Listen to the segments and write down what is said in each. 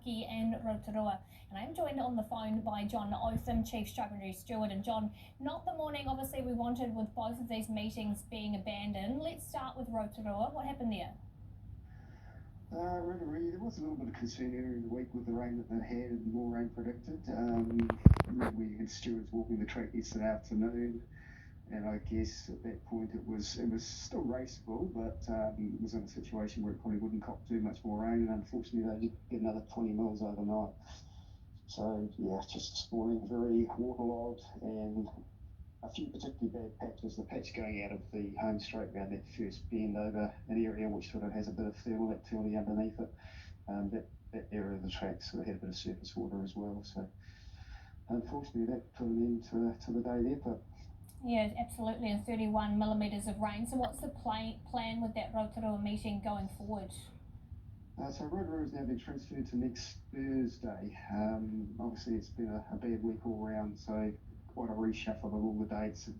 Taranaki and Rotorua. And I'm joined on the phone by John Oatham, Chief Stipendiary Steward. And John, not the morning obviously we wanted with both of these meetings being abandoned. Let's start with Rotorua. What happened there? Rotorua, there was a little bit of concern earlier in the week with the rain that they had and more rain predicted. We had stewards walking the track yesterday afternoon, and I guess at that point it was still raceable, but it was in a situation where it probably wouldn't cop too much more rain, and unfortunately they did get another 20 mils overnight. So yeah, just this morning very waterlogged and a few particularly bad patches. The patch going out of the home straight around that first bend over an area which sort of has a bit of thermal activity underneath it. That area of the track sort of had a bit of surface water as well. So unfortunately that put an end to the day there. But yeah, absolutely, and 31 millimetres of rain. So what's the plan with that Rotorua meeting going forward? So Rotorua has now been transferred to next Thursday. Obviously it's been a bad week all round, so quite a reshuffle of all the dates and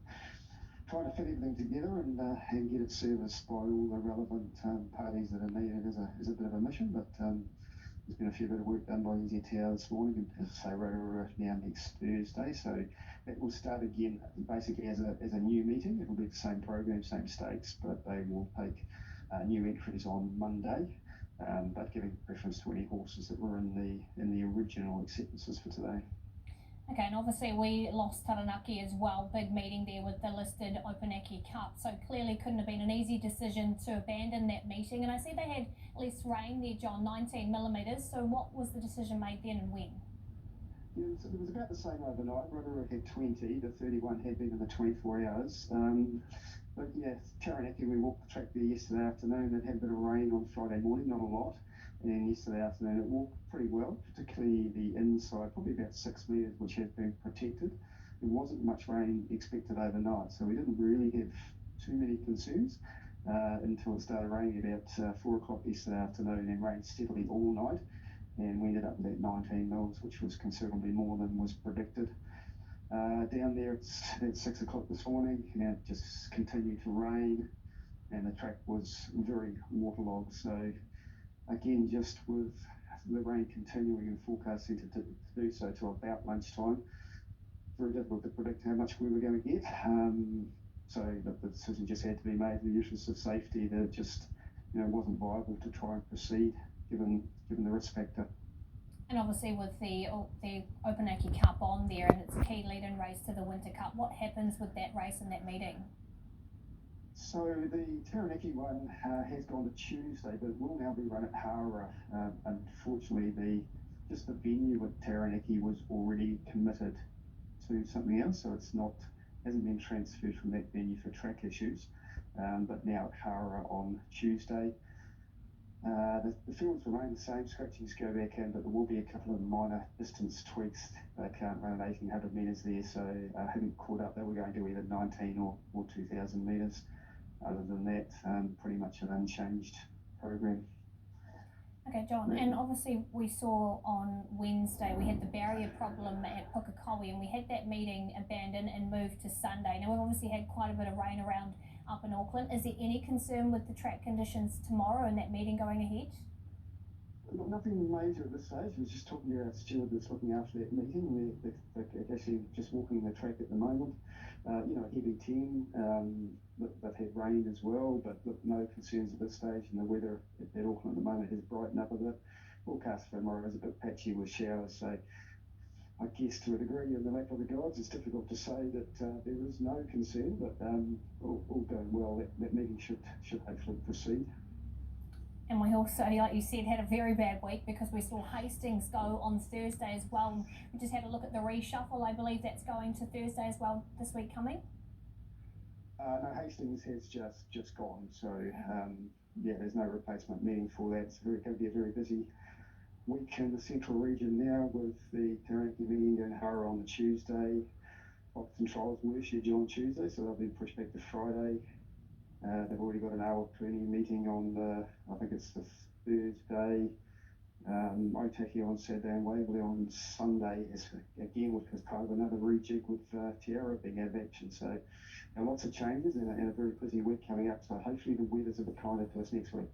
trying to fit everything together and get it serviced by all the relevant parties that are needed is a bit of a mission, but there's been a fair bit of work done by NZTR this morning, and as I say, Rotorua now next Thursday, so that will start again basically as a new meeting. It'll be the same program, same stakes, but they will take new entries on Monday, but giving preference to any horses that were in the original acceptances for today. Okay, and obviously we lost Taranaki as well, big meeting there with the listed Opanaki Cup, so clearly couldn't have been an easy decision to abandon that meeting. And I see they had less rain there, John, 19 millimetres, so what was the decision made then and when? Yeah, so it was about the same overnight. Rotorua had 20, the 31 had been in the 24 hours. But yeah, Taranaki, we walked the track there yesterday afternoon. It had a bit of rain on Friday morning, not a lot. And then yesterday afternoon it walked pretty well, particularly the inside, probably about 6 metres, which has been protected. There wasn't much rain expected overnight, so we didn't really have too many concerns until it started raining about 4 o'clock yesterday afternoon, and rained steadily all night. And we ended up with that 19 mils, which was considerably more than was predicted. Down there at 6 o'clock this morning, and it just continued to rain, and the track was very waterlogged. So again, just with the rain continuing and forecasting to do so till about lunchtime, very difficult to predict how much we were going to get. So the decision just had to be made in the interest of safety, that it just wasn't viable to try and proceed given the risk factor. And obviously with the Opanaki Cup on there, and it's a key lead-in race to the Winter Cup, what happens with that race and that meeting? So the Taranaki one has gone to Tuesday, but it will now be run at Hara. Unfortunately, the venue at Taranaki was already committed to something else, so hasn't been transferred from that venue for track issues. But now at Hara on Tuesday. The fields remain the same, scratchings go back in, but there will be a couple of minor distance tweaks. They can't run at 1800 metres there, so I haven't caught up. They were going to either 19 or 2000 metres. Other than that, pretty much an unchanged program. Okay, John, and obviously we saw on Wednesday we had the barrier problem at Pukekohe, and we had that meeting abandoned and moved to Sunday. Now we've obviously had quite a bit of rain around up in Auckland. Is there any concern with the track conditions tomorrow and that meeting going ahead? Nothing major at this stage. I was just talking to our steward that's looking after that meeting. They're actually just walking the track at the moment. Heavy 10. They've had rain as well, but look, no concerns at this stage. And the weather at Auckland at the moment has brightened up a bit. Forecast for tomorrow is a bit patchy with showers, so I guess to a degree in the lap of the gods, it's difficult to say that there is no concern, but all going well. That meeting should hopefully proceed. And we also, like you said, had a very bad week because we saw Hastings go on Thursday as well. We just had a look at the reshuffle. I believe that's going to Thursday as well this week coming. No, Hastings has just gone, so there's no replacement meeting for that. It's going to be a very busy week in the central region now, with the Taranaki meeting in Hara on the Tuesday. Oxton trials were scheduled on Tuesday, so they'll be pushed back to Friday. They've already got an Awa-Puni meeting on I think it's the Thursday. Otaki on Saturday and Waverley on Sunday, again as part of another rejig with Tiara being out of action. So lots of changes and a very busy week coming up. So hopefully the weather's a bit kinder to us next week.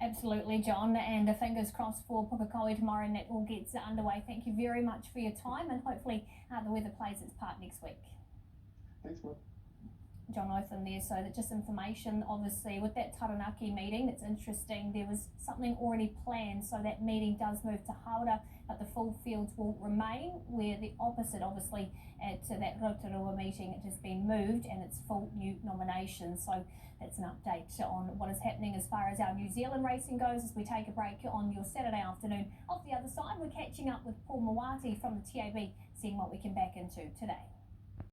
Absolutely, John, and fingers crossed for Pukekohe tomorrow and that all gets underway. Thank you very much for your time, and hopefully the weather plays its part next week. Thanks, Bob. John Oatham there, so that just information, obviously, with that Taranaki meeting, it's interesting, there was something already planned, so that meeting does move to Hauora, but the full fields will remain, where the opposite, obviously, to that Rotorua meeting, it has been moved and it's full new nominations. So that's an update on what is happening as far as our New Zealand racing goes as we take a break on your Saturday afternoon. Off the other side, we're catching up with Paul Mawati from the TAB, seeing what we can back into today.